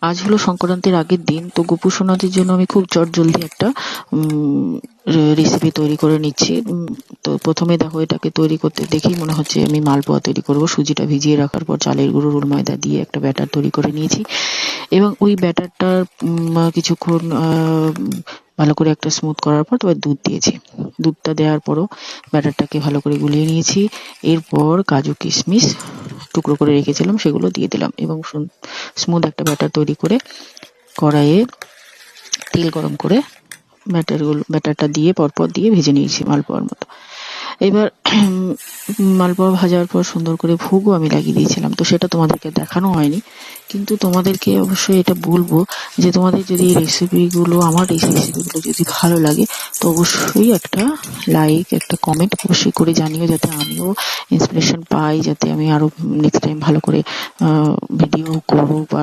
আজ হলো সংক্রান্তির আগের দিন, তো গোপু সোনাদের জন্য আমি খুব চটজলদি একটা রেসিপি তৈরি করে নিচ্ছি। তো প্রথমে দেখো, এটাকে তৈরি করতে দেখেই মনে হচ্ছে আমি মালপোয়া তৈরি করব। সুজিটা ভিজিয়ে রাখার পর চালের গুঁড়ো, রুল ময়দা দিয়ে একটা ব্যাটার তৈরি করে নিয়েছি, এবং ওই ব্যাটারটার কিছুক্ষণ ভালো করে একটা স্মুথ করার পর তবে দুধ দিয়েছি। দুধটা দেওয়ার পরও ব্যাটারটাকে ভালো করে গুলিয়ে নিয়েছি। এরপর কাজু কিশমিশ টুকরো করে রেখেছিলাম, সেগুলো দিয়ে দিলাম, এবং স্মুথ একটা ব্যাটার তৈরি করে কড়াইয়ে তেল গরম করে ব্যাটারটা দিয়ে পরপর দিয়ে ভেজে নিয়েছি মালপোয়ার মতো। এবার মালপোয়া ভাজার পর সুন্দর করে ভোগও আমি লাগিয়ে দিয়েছিলাম, তো সেটা তোমাদেরকে দেখানো হয়নি। কিন্তু তোমাদেরকে অবশ্যই এটা বলবো যে তোমাদের যদি আমার এই রেসিপিগুলো যদি ভালো লাগে, তো অবশ্যই একটা লাইক, একটা কমেন্ট অবশ্যই করে জানিও, যাতে আমিও ইন্সপিরেশন পাই, যাতে আমি আরো নেক্সট টাইম ভালো করে ভিডিও করবো বা